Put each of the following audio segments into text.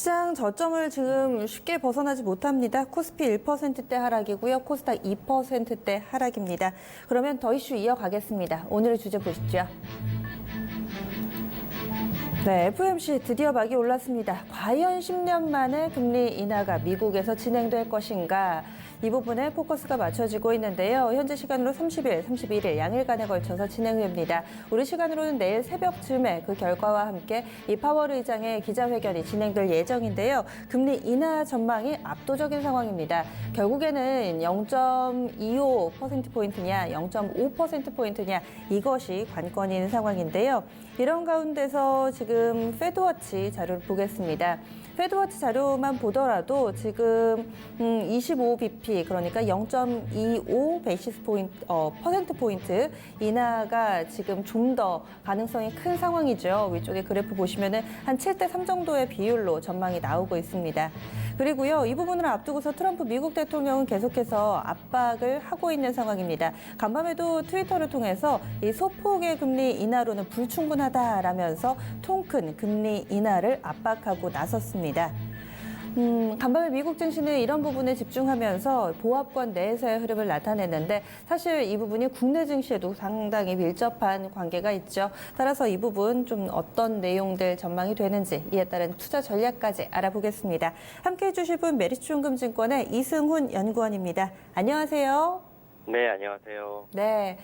시장 저점을 지금 쉽게 벗어나지 못합니다. 코스피 1%대 하락이고요. 코스닥 2%대 하락입니다. 그러면 더 이슈 이어가겠습니다. 오늘의 주제 보시죠. 네, FOMC 드디어 막이 올랐습니다. 과연 10년 만에 금리 인하가 미국에서 진행될 것인가? 이 부분에 포커스가 맞춰지고 있는데요. 현재 시간으로 30일, 31일 양일간에 걸쳐서 진행됩니다. 우리 시간으로는 내일 새벽쯤에 그 결과와 함께 이 파월 의장의 기자회견이 진행될 예정인데요. 금리 인하 전망이 압도적인 상황입니다. 결국에는 0.25%포인트냐, 0.5%포인트냐 이것이 관건인 상황인데요. 이런 가운데서 지금 페드워치 자료를 보겠습니다. 페드워치 자료만 보더라도 지금 25bp 그러니까 0.25 베이시스 포인트 퍼센트 포인트 인하가 지금 좀 더 가능성이 큰 상황이죠. 위쪽에 그래프 보시면은 한 7대3 정도의 비율로 전망이 나오고 있습니다. 그리고요, 이 부분을 앞두고서 트럼프 미국 대통령은 계속해서 압박을 하고 있는 상황입니다. 간밤에도 트위터를 통해서 이 소폭의 금리 인하로는 불충분하다라면서 통큰 금리 인하를 압박하고 나섰습니다. 간밤에 미국 증시는 이런 부분에 집중하면서 보합권 내에서의 흐름을 나타냈는데 사실 이 부분이 국내 증시에도 상당히 밀접한 관계가 있죠. 따라서 이 부분 좀 어떤 내용들 전망이 되는지 이에 따른 투자 전략까지 알아보겠습니다. 함께해 주실 분 메리츠증권의 이승훈 연구원입니다. 안녕하세요. 네, 안녕하세요. 네.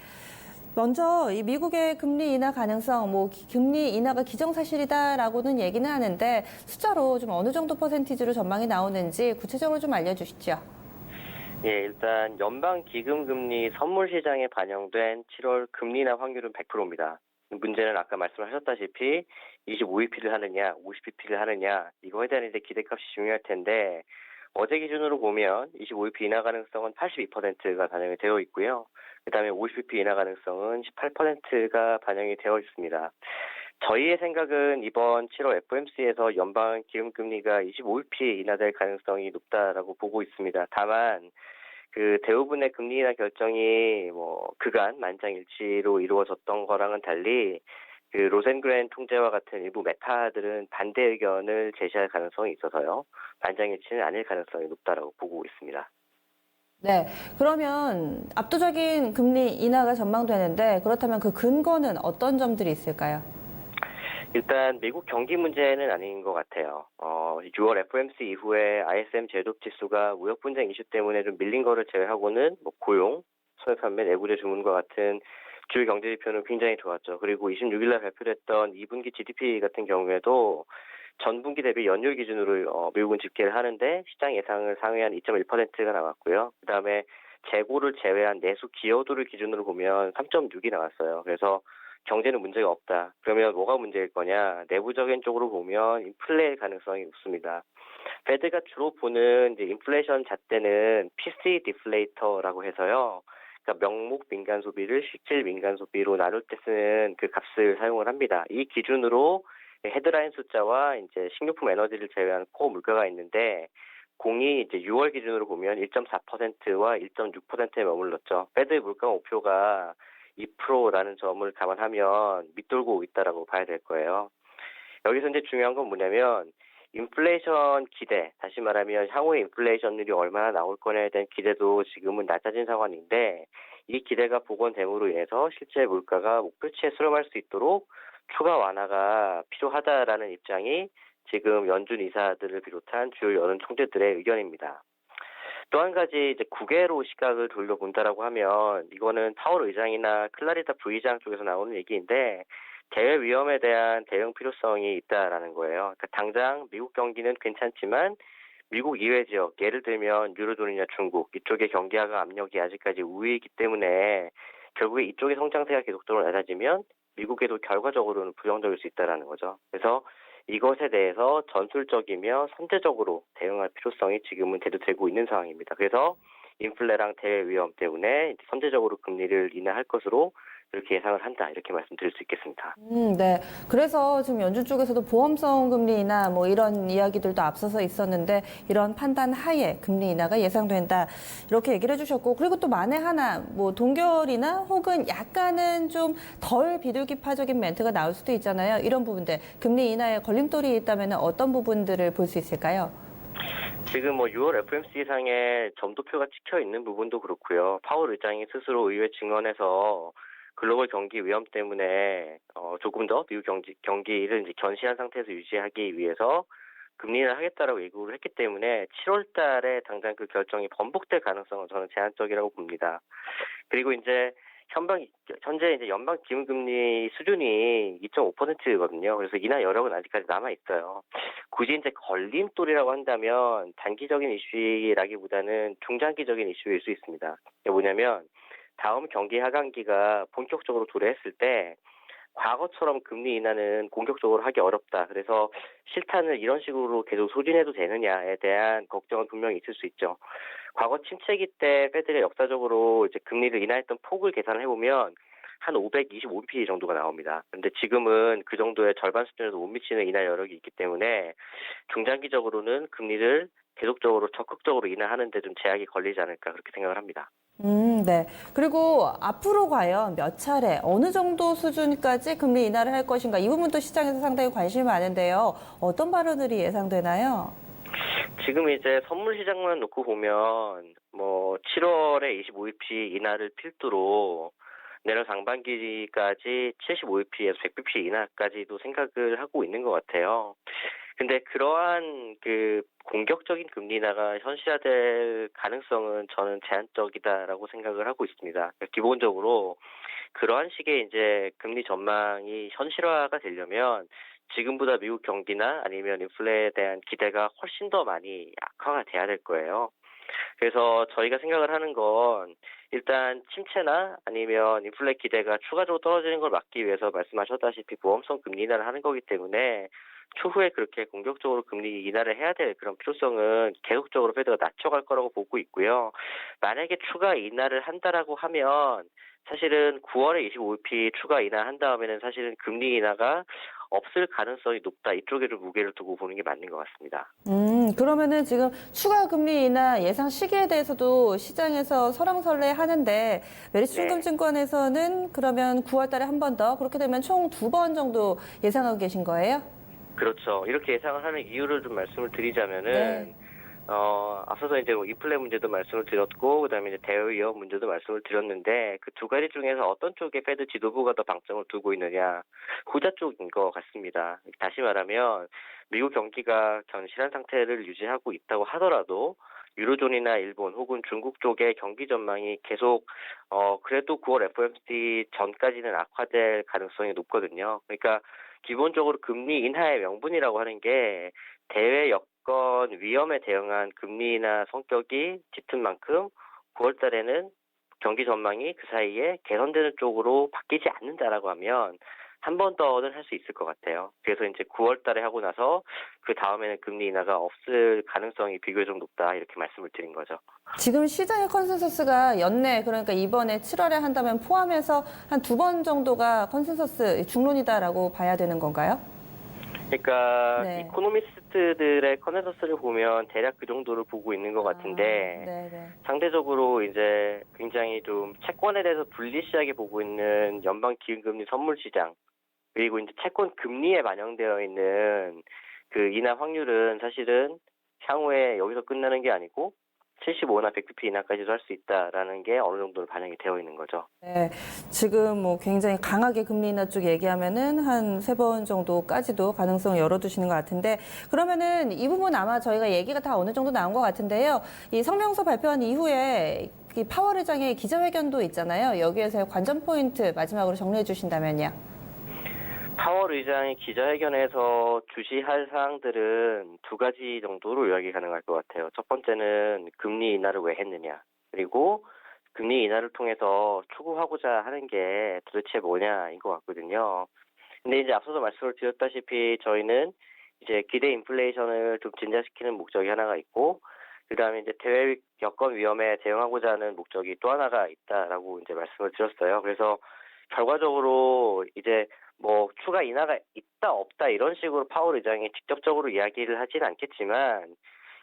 먼저 이 미국의 금리 인하 가능성, 금리 인하가 기정사실이다라고는 얘기는 하는데 숫자로 좀 어느 정도 퍼센티지로 전망이 나오는지 구체적으로 좀 알려주시죠. 예, 일단 연방 기금금리 선물 시장에 반영된 7월 금리 인하 확률은 100%입니다. 문제는 아까 말씀하셨다시피 25bp를 하느냐, 50bp를 하느냐 이거에 대한 이제 기대값이 중요할 텐데 어제 기준으로 보면 25bp 인하 가능성은 82%가 반영이 되어 있고요. 그다음에 50bp 인하 가능성은 18%가 반영이 되어 있습니다. 저희의 생각은 이번 7월 FOMC에서 연방 기금금리가 25bp 인하될 가능성이 높다라고 보고 있습니다. 다만 그 대부분의 금리 인하 결정이 그간 만장일치로 이루어졌던 거랑은 달리 그 로젠그랜 통제와 같은 일부 매파들은 반대 의견을 제시할 가능성이 있어서요. 만장일치는 아닐 가능성이 높다라고 보고 있습니다. 네, 그러면 압도적인 금리 인하가 전망되는데 그렇다면 그 근거는 어떤 점들이 있을까요? 일단 미국 경기 문제는 아닌 것 같아요. 6월 FOMC 이후에 ISM 제조업 지수가 무역 분쟁 이슈 때문에 좀 밀린 거를 제외하고는 고용, 소매 판매, 내구재 주문과 같은 주요 경제 지표는 굉장히 좋았죠. 그리고 26일 날 발표됐던 2분기 GDP 같은 경우에도 전분기 대비 연율 기준으로 미국은 집계를 하는데 시장 예상을 상회한 2.1%가 나왔고요. 그다음에 재고를 제외한 내수 기여도를 기준으로 보면 3.6이 나왔어요. 그래서 경제는 문제가 없다. 그러면 뭐가 문제일 거냐? 내부적인 쪽으로 보면 인플레일 가능성이 높습니다. 페드가 주로 보는 이제 인플레이션 잣대는 PC 디플레이터라고 해서요. 그러니까 명목 민간 소비를 실질 민간 소비로 나눌 때 쓰는 그 값을 사용을 합니다. 이 기준으로 헤드라인 숫자와 이제 식료품 에너지를 제외한 코어 물가가 있는데 공이 이제 6월 기준으로 보면 1.4%와 1.6%에 머물렀죠. 페드의 물가 목표가 2%라는 점을 감안하면 밑돌고 있다라고 봐야 될 거예요. 여기서 이제 중요한 건 뭐냐면 인플레이션 기대, 다시 말하면 향후에 인플레이션율이 얼마나 나올 거냐에 대한 기대도 지금은 낮아진 상황인데 이 기대가 복원됨으로 인해서 실제 물가가 목표치에 수렴할 수 있도록 추가 완화가 필요하다라는 입장이 지금 연준 이사들을 비롯한 주요 여론 총재들의 의견입니다. 또 한 가지 이제 국외로 시각을 돌려본다라고 하면 이거는 파월 의장이나 클라리다 부의장 쪽에서 나오는 얘기인데 대외 위험에 대한 대응 필요성이 있다라는 거예요. 그러니까 당장 미국 경기는 괜찮지만 미국 이외 지역, 예를 들면 유로존이나 중국 이쪽의 경기하가 압력이 아직까지 우위이기 때문에 결국에 이쪽의 성장세가 계속적으로 낮아지면 미국에도 결과적으로는 부정적일 수 있다라는 거죠. 그래서 이것에 대해서 전술적이며 선제적으로 대응할 필요성이 지금은 대두되고 있는 상황입니다. 그래서 인플레랑 대외 위험 때문에 선제적으로 금리를 인하할 것으로 이렇게 예상을 한다. 이렇게 말씀드릴 수 있겠습니다. 네. 그래서 지금 연준 쪽에서도 보험성 금리 인하 뭐 이런 이야기들도 앞서서 있었는데 이런 판단 하에 금리 인하가 예상된다. 이렇게 얘기를 해주셨고 그리고 또 만에 하나 뭐 동결이나 혹은 약간은 좀 덜 비둘기파적인 멘트가 나올 수도 있잖아요. 이런 부분들 금리 인하에 걸림돌이 있다면 어떤 부분들을 볼 수 있을까요? 지금 뭐 6월 FOMC 상에 점도표가 찍혀 있는 부분도 그렇고요. 파월 의장이 스스로 의회 증언에서 글로벌 경기 위험 때문에 조금 더 미국 경기를 이제 견시한 상태에서 유지하기 위해서 금리 인하를 하겠다라고 예고를 했기 때문에 7월 달에 당장 그 결정이 번복될 가능성은 저는 제한적이라고 봅니다. 그리고 이제 현재 이제 연방 기준금리 수준이 2.5%거든요. 그래서 인하 여력은 아직까지 남아 있어요. 굳이 이제 걸림돌이라고 한다면 단기적인 이슈라기보다는 중장기적인 이슈일 수 있습니다. 이게 뭐냐면 다음 경기 하강기가 본격적으로 도래했을 때 과거처럼 금리 인하는 공격적으로 하기 어렵다. 그래서 실탄을 이런 식으로 계속 소진해도 되느냐에 대한 걱정은 분명히 있을 수 있죠. 과거 침체기 때 페드가 역사적으로 이제 금리를 인하했던 폭을 계산을 해보면 한 525bp 정도가 나옵니다. 그런데 지금은 그 정도의 절반 수준에도 못 미치는 인하 여력이 있기 때문에 중장기적으로는 금리를 계속적으로 적극적으로 인하하는 데 좀 제약이 걸리지 않을까 그렇게 생각을 합니다. 네. 그리고 앞으로 과연 몇 차례, 어느 정도 수준까지 금리 인하를 할 것인가 이 부분도 시장에서 상당히 관심이 많은데요. 어떤 발언들이 예상되나요? 지금 이제 선물 시장만 놓고 보면 뭐 7월에 25bp 인하를 필두로 내년 상반기까지 75bp에서 100bp 인하까지도 생각을 하고 있는 것 같아요. 근데 그러한 그 공격적인 금리 인하가 현실화될 가능성은 저는 제한적이다라고 생각을 하고 있습니다. 그러니까 기본적으로 그러한 식의 이제 금리 전망이 현실화가 되려면 지금보다 미국 경기나 아니면 인플레에 대한 기대가 훨씬 더 많이 약화가 돼야 될 거예요. 그래서 저희가 생각을 하는 건 일단 침체나 아니면 인플레 기대가 추가적으로 떨어지는 걸 막기 위해서 말씀하셨다시피 보험성 금리 인하를 하는 거기 때문에 추후에 그렇게 공격적으로 금리 인하를 해야 될 그런 필요성은 계속적으로 페드가 낮춰갈 거라고 보고 있고요. 만약에 추가 인하를 한다라고 하면 사실은 9월에 25bp 추가 인하한 다음에는 사실은 금리 인하가 없을 가능성이 높다. 이쪽에 좀 무게를 두고 보는 게 맞는 것 같습니다. 그러면은 지금 추가 금리 인하 예상 시기에 대해서도 시장에서 설왕설래 하는데 메리츠증권증권에서는 그러면 9월 달에 한 번 더 그렇게 되면 총 2번 정도 예상하고 계신 거예요? 그렇죠. 이렇게 예상을 하는 이유를 좀 말씀을 드리자면은 네. 앞서서 이제 뭐 인플레 문제도 말씀을 드렸고, 그다음에 이제 대외위험 문제도 말씀을 드렸는데, 그 두 가지 중에서 어떤 쪽에 페드 지도부가 더 방점을 두고 있느냐, 후자 쪽인 것 같습니다. 다시 말하면, 미국 경기가 견실한 상태를 유지하고 있다고 하더라도, 유로존이나 일본 혹은 중국 쪽의 경기 전망이 계속, 그래도 9월 FOMC 전까지는 악화될 가능성이 높거든요. 그러니까, 기본적으로 금리 인하의 명분이라고 하는 게, 대외 여건 위험에 대응한 금리 인하 성격이 짙은 만큼 9월 달에는 경기 전망이 그 사이에 개선되는 쪽으로 바뀌지 않는다라고 하면 한 번 더는 할 수 있을 것 같아요. 그래서 이제 9월 달에 하고 나서 그 다음에는 금리 인하가 없을 가능성이 비교적 높다 이렇게 말씀을 드린 거죠. 지금 시장의 컨센서스가 연내 그러니까 이번에 7월에 한다면 포함해서 한 2번 정도가 컨센서스 중론이다라고 봐야 되는 건가요? 그러니까 네. 이코노미스트들의 컨센서스를 보면 대략 그 정도를 보고 있는 것 같은데 네네. 상대적으로 이제 굉장히 좀 채권에 대해서 불리시하게 보고 있는 연방 기준금리 선물 시장 그리고 이제 채권 금리에 반영되어 있는 그 인하 확률은 사실은 향후에 여기서 끝나는 게 아니고 75나 100bp 인하까지도 할 수 있다라는 게 어느 정도 반영이 되어 있는 거죠. 네, 지금 뭐 굉장히 강하게 금리 인하 쪽 얘기하면은 한 3번 정도까지도 가능성을 열어두시는 것 같은데 그러면은 이 부분 아마 저희가 얘기가 다 어느 정도 나온 것 같은데요. 이 성명서 발표한 이후에 이 파월 의장의 기자회견도 있잖아요. 여기에서의 관전 포인트 마지막으로 정리해 주신다면요. 파월 의장이 기자회견에서 주시할 사항들은 두 가지 정도로 요약이 가능할 것 같아요. 첫 번째는 금리 인하를 왜 했느냐. 그리고 금리 인하를 통해서 추구하고자 하는 게 도대체 뭐냐인 것 같거든요. 근데 이제 앞서서 말씀을 드렸다시피 저희는 이제 기대 인플레이션을 좀 진정시키는 목적이 하나가 있고, 그 다음에 이제 대외 여건 위험에 대응하고자 하는 목적이 또 하나가 있다라고 이제 말씀을 드렸어요. 그래서 결과적으로 이제 뭐 추가 인하가 있다 없다 이런 식으로 파월 의장이 직접적으로 이야기를 하지는 않겠지만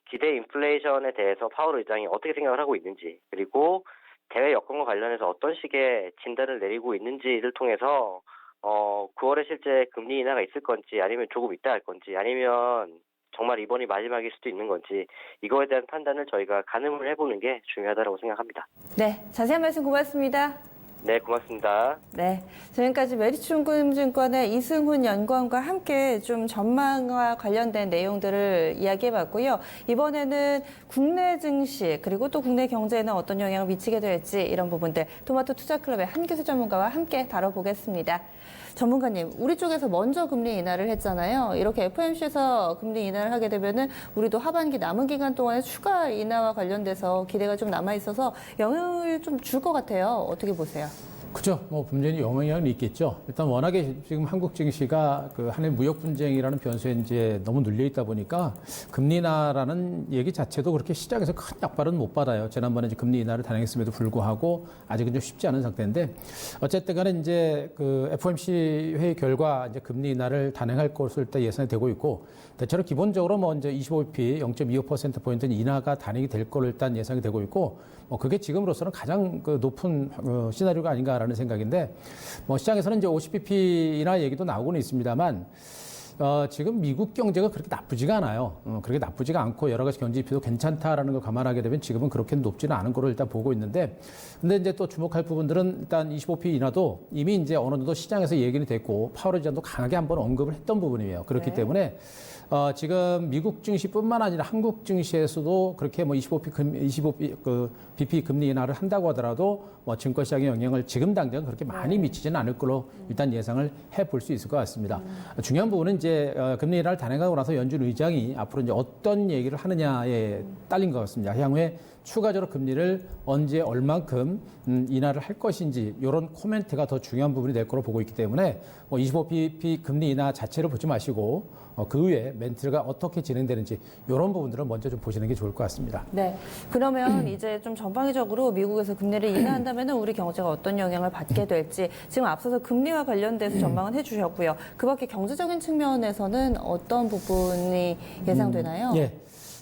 기대 인플레이션에 대해서 파월 의장이 어떻게 생각을 하고 있는지 그리고 대외 여건과 관련해서 어떤 식의 진단을 내리고 있는지를 통해서 9월에 실제 금리 인하가 있을 건지 아니면 조금 있다 할 건지 아니면 정말 이번이 마지막일 수도 있는 건지 이거에 대한 판단을 저희가 가늠을 해보는 게 중요하다고 생각합니다. 네, 자세한 말씀 고맙습니다. 네, 고맙습니다. 네, 지금까지 메리츠증권의 이승훈 연구원과 함께 좀 전망과 관련된 내용들을 이야기해봤고요. 이번에는 국내 증시 그리고 또 국내 경제에는 어떤 영향을 미치게 될지 이런 부분들 토마토 투자클럽의 한기수 전문가와 함께 다뤄보겠습니다. 전문가님, 우리 쪽에서 먼저 금리 인하를 했잖아요. 이렇게 FOMC에서 금리 인하를 하게 되면은 우리도 하반기 남은 기간 동안에 추가 인하와 관련돼서 기대가 좀 남아 있어서 영향을 좀 줄 것 같아요. 어떻게 보세요? 그죠. 뭐 분명히 영향은 있겠죠. 일단 워낙에 지금 한국 증시가 그 한일 무역 분쟁이라는 변수에 이제 너무 눌려 있다 보니까 금리 인하라는 얘기 자체도 그렇게 시장에서 큰 약발은 못 받아요. 지난번에 이제 금리 인하를 단행했음에도 불구하고 아직은 좀 쉽지 않은 상태인데 어쨌든 간에 이제 그 FOMC 회의 결과 이제 금리 인하를 단행할 것으로 일단 예상이 되고 있고 대체로 기본적으로 뭐 이제 25bp 0.25%포인트 인하가 단행이 될 걸로 일단 예상이 되고 있고 뭐 그게 지금으로서는 가장 그 높은 시나리오가 아닌가라는 생각인데 뭐 시장에서는 이제 50bp 인하 얘기도 나오고는 있습니다만 지금 미국 경제가 그렇게 나쁘지가 않아요. 그렇게 나쁘지가 않고 여러 가지 경제 지표도 괜찮다라는 걸 감안하게 되면 지금은 그렇게 높지는 않은 거로 일단 보고 있는데 근데 이제 또 주목할 부분들은 일단 25bp 인하도 이미 이제 어느 정도 시장에서 얘기는 됐고 파월 의장도 강하게 한번 언급을 했던 부분이에요. 그렇기 네. 때문에 지금 미국 증시뿐만 아니라 한국 증시에서도 그렇게 뭐 25bp 금리 인하를 한다고 하더라도 뭐 증권 시장의 영향을 지금 당장 그렇게 많이 미치지는 않을 걸로 일단 예상을 해볼 수 있을 것 같습니다. 중요한 부분은 이제 금리 인하를 단행하고 나서 연준 의장이 앞으로 이제 어떤 얘기를 하느냐에 딸린 것 같습니다. 향후에 추가적으로 금리를 언제 얼만큼 인하를 할 것인지 이런 코멘트가 더 중요한 부분이 될 거로 보고 있기 때문에 뭐 25bp 금리 인하 자체를 보지 마시고 그 외에 멘트가 어떻게 진행되는지 이런 부분들을 먼저 좀 보시는 게 좋을 것 같습니다. 네, 그러면 이제 좀 전방위적으로 미국에서 금리를 인하한다면 우리 경제가 어떤 영향을 받게 될지 지금 앞서서 금리와 관련돼서 전망은 해주셨고요. 그 밖에 경제적인 측면에서는 어떤 부분이 예상되나요? 예.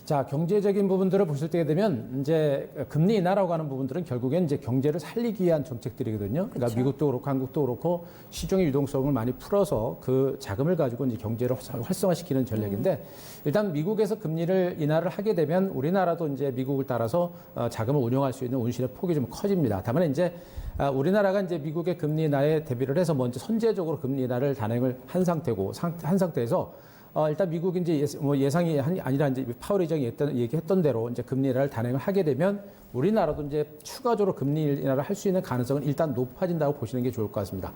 자, 경제적인 부분들을 보실 때게 되면 이제 금리 인하라고 하는 부분들은 결국엔 이제 경제를 살리기 위한 정책들이거든요. 그러니까 그쵸. 미국도 그렇고 한국도 그렇고 시중의 유동성을 많이 풀어서 그 자금을 가지고 이제 경제를 활성화시키는 전략인데 일단 미국에서 금리를 인하를 하게 되면 우리나라도 이제 미국을 따라서 자금을 운용할 수 있는 운신의 폭이 좀 커집니다. 다만 이제 우리나라가 이제 미국의 금리 인하에 대비를 해서 먼저 선제적으로 금리 인하를 단행을 한 상태에서 일단 미국이 이제 예상이 아니라 이제 파월 의장이 얘기했던 대로 이제 금리 인하를 단행을 하게 되면 우리나라도 이제 추가적으로 금리 인하를 할 수 있는 가능성은 일단 높아진다고 보시는 게 좋을 것 같습니다.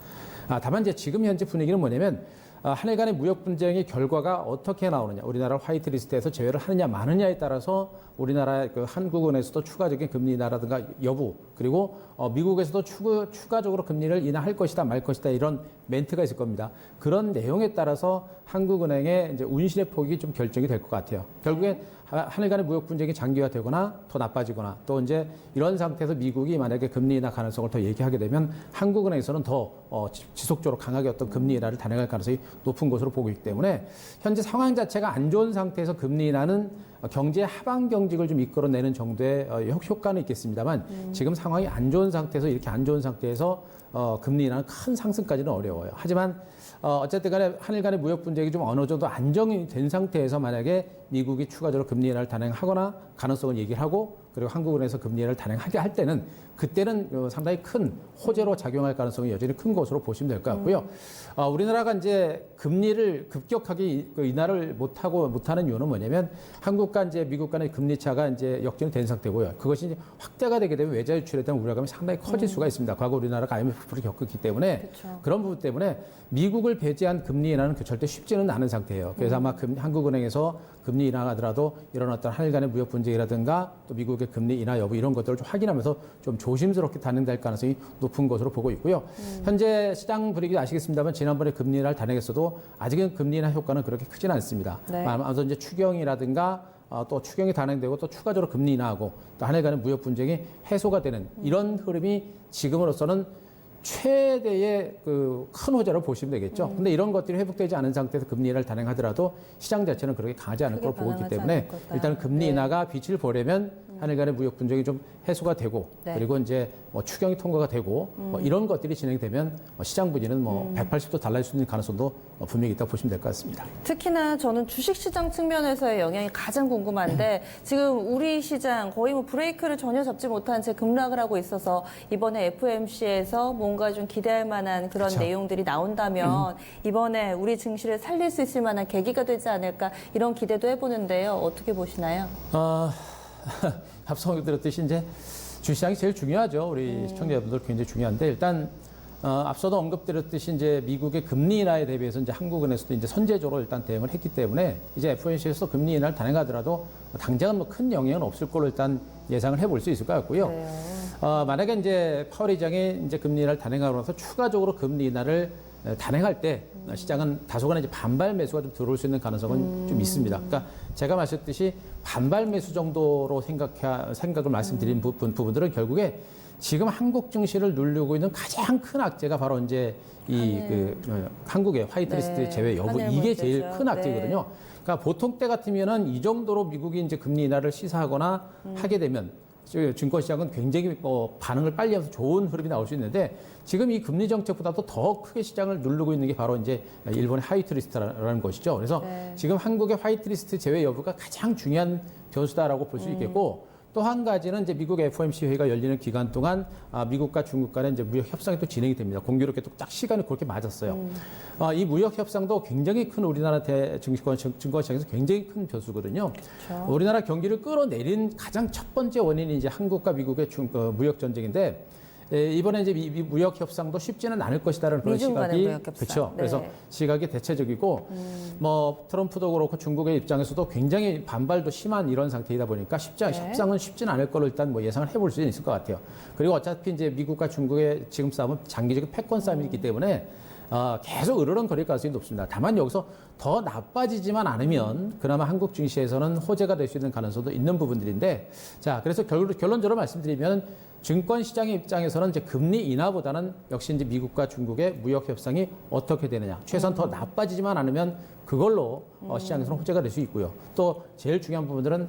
다만 이제 지금 현재 분위기는 뭐냐면 한일 간의 무역 분쟁의 결과가 어떻게 나오느냐, 우리나라 화이트 리스트에서 제외를 하느냐 마느냐에 따라서 우리나라 그 한국은행에서도 추가적인 금리 인하라든가 여부 그리고 미국에서도 추가적으로 금리를 인하할 것이다 말 것이다 이런 멘트가 있을 겁니다. 그런 내용에 따라서 한국은행의 이제 운신의 폭이 좀 결정이 될 것 같아요. 결국에 한일 간의 무역 분쟁이 장기화되거나 더 나빠지거나 또 이제 이런 상태에서 미국이 만약에 금리 인하 가능성을 더 얘기하게 되면 한국은행에서는 더 지속적으로 강하게 어떤 금리 인하를 단행할 가능성이 높은 것으로 보고 있기 때문에 현재 상황 자체가 안 좋은 상태에서 금리 인하는 경제 하방 경직을 좀 이끌어내는 정도의 효과는 있겠습니다만 지금 상황이 안 좋은 상태에서 이렇게 안 좋은 상태에서 금리 인하는 큰 상승까지는 어려워요. 하지만 어쨌든 간에 한일 간의 무역 분쟁이 좀 어느 정도 안정이 된 상태에서 만약에 미국이 추가적으로 금리 인하를 단행하거나 가능성을 얘기를 하고 그리고 한국은행에서 금리 인하를 단행하게 할 때는 그때는 상당히 큰 호재로 작용할 가능성이 여전히 큰 것으로 보시면 될 것 같고요. 우리나라가 이제 금리를 급격하게 인하를 못하는 이유는 뭐냐면 한국과 이제 미국 간의 금리 차가 이제 역전이 된 상태고요. 그것이 이제 확대가 되게 되면 외자 유출에 대한 우려감이 상당히 커질 수가 있습니다. 과거 우리나라가 IMF를 겪었기 때문에 그쵸. 그런 부분 때문에 미국을 배제한 금리 인하는 절대 쉽지는 않은 상태예요. 그래서 아마 한국은행에서 금리 인하하더라도 이런 어떤 한일 간의 무역 분쟁이라든가 또 미국의 금리 인하 여부 이런 것들을 좀 확인하면서 좀 조심스럽게 단행될 가능성이 높은 것으로 보고 있고요. 현재 시장 분위기 아시겠습니다만 지난번에 금리 인하를 단행했어도 아직은 금리 인하 효과는 그렇게 크지는 않습니다. 네. 아마도 이제 추경이라든가 또 추경이 단행되고 또 추가적으로 금리 인하하고 또 한일 간의 무역 분쟁이 해소가 되는 이런 흐름이 지금으로서는 최대의 그 큰 호재로 보시면 되겠죠. 근데 이런 것들이 회복되지 않은 상태에서 금리 인하를 단행하더라도 시장 자체는 그렇게 강하지 않을 걸 보고 있기 때문에 일단 금리 인하가 빛을 보려면 한일 간의 무역 분쟁이 좀 해소가 되고 그리고 이제 뭐 추경이 통과가 되고 뭐 이런 것들이 진행되면 시장 분위기는 뭐 180도 달라질 수 있는 가능성도 분명히 있다고 보시면 될 것 같습니다. 특히나 저는 주식시장 측면에서의 영향이 가장 궁금한데 지금 우리 시장 거의 뭐 브레이크를 전혀 잡지 못한 채 급락을 하고 있어서 이번에 FOMC에서 뭔가 좀 기대할 만한 그런 그렇죠. 내용들이 나온다면 이번에 우리 증시를 살릴 수 있을 만한 계기가 되지 않을까 이런 기대도 해보는데요. 어떻게 보시나요? 앞서 들었듯이 이제 주시장이 제일 중요하죠. 우리 시청자분들 굉장히 중요한데 일단 앞서도 언급드렸듯이 이제 미국의 금리 인하에 대비해서 이제 한국은행에서도 이제 선제적으로 일단 대응을 했기 때문에 이제 FOMC에서 금리 인하를 단행하더라도 당장은 뭐 큰 영향은 없을 걸로 일단 예상을 해볼 수 있을 것 같고요. 만약에 이제 파월 의장이 이제 금리 인하를 단행하고 나서 추가적으로 금리 인하를 단행할 때 시장은 다소간 이제 반발 매수가 좀 들어올 수 있는 가능성은 좀 있습니다. 그러니까 제가 말씀드렸듯이 반발 매수 정도로 생각을 말씀드린 부분들은 결국에 지금 한국 증시를 누르고 있는 가장 큰 악재가 바로 이제 한국의 화이트리스트 제외 여부 이게 제일 큰 악재거든요. 그러니까 보통 때 같으면은 이 정도로 미국이 이제 금리 인하를 시사하거나 하게 되면 증권시장은 굉장히 반응을 빨리 해서 좋은 흐름이 나올 수 있는데 지금 이 금리 정책보다도 더 크게 시장을 누르고 있는 게 바로 이제 일본의 화이트리스트라는 것이죠. 그래서 지금 한국의 화이트리스트 제외 여부가 가장 중요한 변수다라고 볼 수 있겠고 또 한 가지는 이제 미국 FOMC 회의가 열리는 기간 동안 미국과 중국 간의 이제 무역 협상이 또 진행이 됩니다. 공교롭게 또 딱 시간이 그렇게 맞았어요. 이 무역 협상도 굉장히 큰 우리나라 증권시장에서 굉장히 큰 변수거든요. 그렇죠. 우리나라 경기를 끌어내린 가장 첫 번째 원인이 이제 한국과 미국의 무역 전쟁인데 이번에 이제 이 무역 협상도 쉽지는 않을 것이다라는 그런 시각이 그렇죠. 네. 그래서 시각이 대체적이고 뭐 트럼프도 그렇고 중국의 입장에서도 굉장히 반발도 심한 이런 상태이다 보니까 협상은 쉽지는 않을 걸로 일단 뭐 예상을 해볼 수 있을 것 같아요. 그리고 어차피 이제 미국과 중국의 지금 싸움은 장기적인 패권 싸움이기 때문에 계속 으르렁거릴 가능성이 높습니다. 다만 여기서 더 나빠지지만 않으면 그나마 한국 증시에서는 호재가 될 수 있는 가능성도 있는 부분들인데 자 그래서 결론적으로 말씀드리면 증권시장의 입장에서는 이제 금리 인하보다는 역시 이제 미국과 중국의 무역 협상이 어떻게 되느냐. 최소한 더 나빠지지만 않으면 그걸로 시장에서는 호재가 될 수 있고요. 또 제일 중요한 부분들은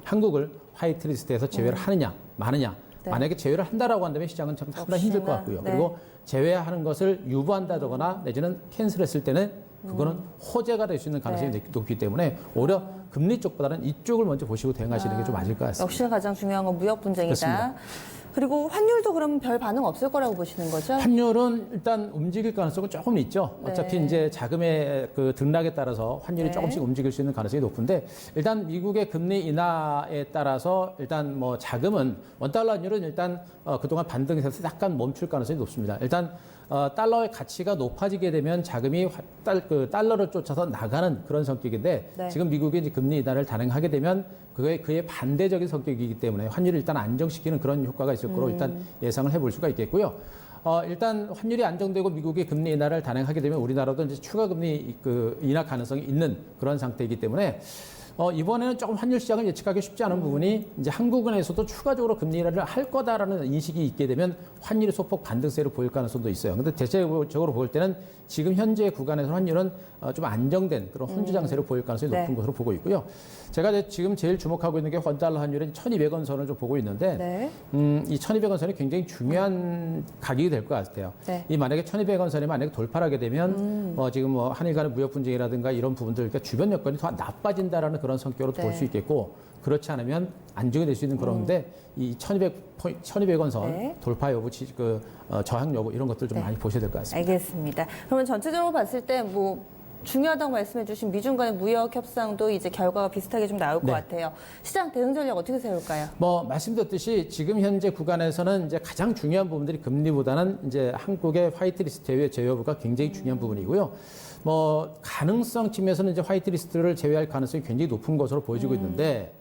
한국을 화이트리스트에서 제외를 하느냐, 마느냐. 만약에 제외를 한다라고 한다면 시장은 참 상당히 힘들 것 같고요. 그리고 제외하는 것을 유보한다거나 내지는 캔슬했을 때는 그거는 호재가 될 수 있는 가능성이 높기 때문에 오히려 금리 쪽보다는 이쪽을 먼저 보시고 대응하시는 게 좀 맞을 것 같습니다. 역시나 가장 중요한 건 무역 분쟁이다. 그렇습니다. 그리고 환율도 그럼 별 반응 없을 거라고 보시는 거죠? 환율은 일단 움직일 가능성은 조금 있죠. 어차피 이제 자금의 그 등락에 따라서 환율이 조금씩 움직일 수 있는 가능성이 높은데 일단 미국의 금리 인하에 따라서 일단 뭐 자금은 원달러 환율은 일단 그동안 반등해서 약간 멈출 가능성이 높습니다. 일단 달러의 가치가 높아지게 되면 자금이 달러를 쫓아서 나가는 그런 성격인데 지금 미국이 이제 금리 인하를 단행하게 되면 그의 반대적인 성격이기 때문에 환율을 일단 안정시키는 그런 효과가 있을 거로 일단 예상을 해볼 수가 있겠고요. 일단 환율이 안정되고 미국이 금리 인하를 단행하게 되면 우리나라도 이제 추가 금리 인하 가능성이 있는 그런 상태이기 때문에 이번에는 조금 환율 시장을 예측하기 쉽지 않은 부분이 이제 한국은행에서도 추가적으로 금리 인하를 할 거다라는 인식이 있게 되면 환율이 소폭 반등세를 보일 가능성도 있어요. 근데 대체적으로 볼 때는 지금 현재 구간에서 환율은 좀 안정된 그런 혼주 장세를 보일 가능성이 높은 것으로 보고 있고요. 제가 지금 제일 주목하고 있는 게 원달러 환율인 1,200원 선을 좀 보고 있는데 이 1,200원 선이 굉장히 중요한 가격이 될 것 같아요. 이 만약에 1,200원 선이 만약에 돌파를 하게 되면 지금 뭐 한일 간의 무역 분쟁이라든가 이런 부분들 그러니까 주변 여건이 더 나빠진다라는 그런 성격으로 볼 수 있겠고 그렇지 않으면 안정이 될 수 있는 그런데 이 1,200원 선 돌파 여부, 저항 여부 이런 것들 좀 많이 보셔야 될 것 같습니다. 알겠습니다. 그러면 전체적으로 봤을 때 뭐 중요하다고 말씀해주신 미중 간의 무역 협상도 이제 결과가 비슷하게 좀 나올 것 같아요. 시장 대응 전략 어떻게 세울까요? 뭐 말씀드렸듯이 지금 현재 구간에서는 이제 가장 중요한 부분들이 금리보다는 이제 한국의 화이트리스트 제외 여부가 굉장히 중요한 부분이고요. 뭐 가능성 측면에서는 이제 화이트리스트를 제외할 가능성이 굉장히 높은 것으로 보여지고 있는데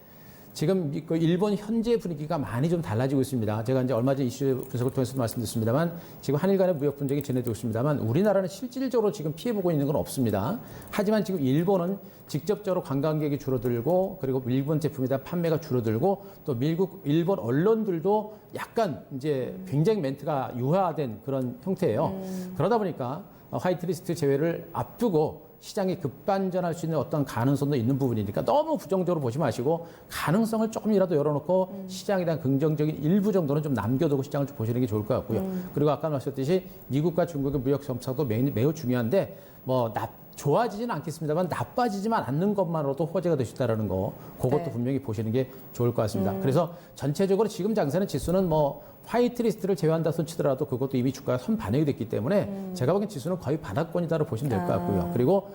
지금 그 일본 현재 분위기가 많이 좀 달라지고 있습니다. 제가 이제 얼마 전 이슈 분석을 통해서 말씀드렸습니다만 지금 한일 간의 무역 분쟁이 진행되고 있습니다만 우리나라는 실질적으로 지금 피해보고 있는 건 없습니다. 하지만 지금 일본은 직접적으로 관광객이 줄어들고 그리고 일본 제품에 대한 판매가 줄어들고 또 일본 언론들도 약간 이제 굉장히 멘트가 유화된 그런 형태예요. 그러다 보니까 화이트리스트 제외를 앞두고 시장이 급반전할 수 있는 어떤 가능성도 있는 부분이니까 너무 부정적으로 보지 마시고 가능성을 조금이라도 열어놓고 시장에 대한 긍정적인 일부 정도는 좀 남겨두고 시장을 좀 보시는 게 좋을 것 같고요. 그리고 아까 말씀드렸듯이 미국과 중국의 무역 정책도 매우 중요한데 뭐 좋아지지는 않겠습니다만 나빠지지만 않는 것만으로도 호재가 될 수 있다는 거 그것도 네. 분명히 보시는 게 좋을 것 같습니다. 그래서 전체적으로 지금 장세는 지수는 뭐 화이트리스트를 제외한다 손치더라도 그것도 이미 주가가 선 반영이 됐기 때문에 제가 보기엔 지수는 거의 바닥권이다로 보시면 될 것 같고요. 그리고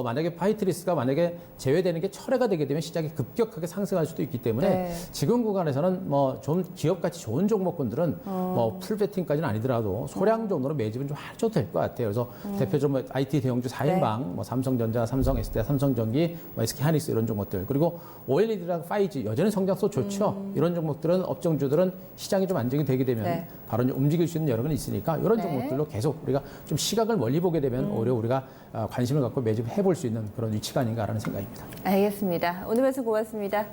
만약에 화이트리스트가 만약에 제외되는 게 철회가 되게 되면 시장이 급격하게 상승할 수도 있기 때문에 네. 지금 구간에서는 뭐 좀 기업가치 좋은 종목군들은 뭐 풀베팅까지는 아니더라도 소량 정도로 매집은 좀 하셔도 될 것 같아요. 그래서 대표적으로 뭐 IT 대형주 4인방, 뭐 삼성전자, 삼성 SDI, 삼성전기, 뭐 SK 하이닉스 이런 종목들 그리고 OLED랑 5G 여전히 성장성 좋죠. 이런 종목들은 업종주들은 시장이 좀 안정이 되게 되면 네. 바로 이제 움직일 수 있는 여러 가지 있으니까 이런 네. 종목들로 계속 우리가 좀 시각을 멀리 보게 되면 오히려 우리가 관심을 갖고 매집해 볼 수 있는 그런 위치가 아닌가라는 생각입니다. 알겠습니다. 오늘 말씀 고맙습니다.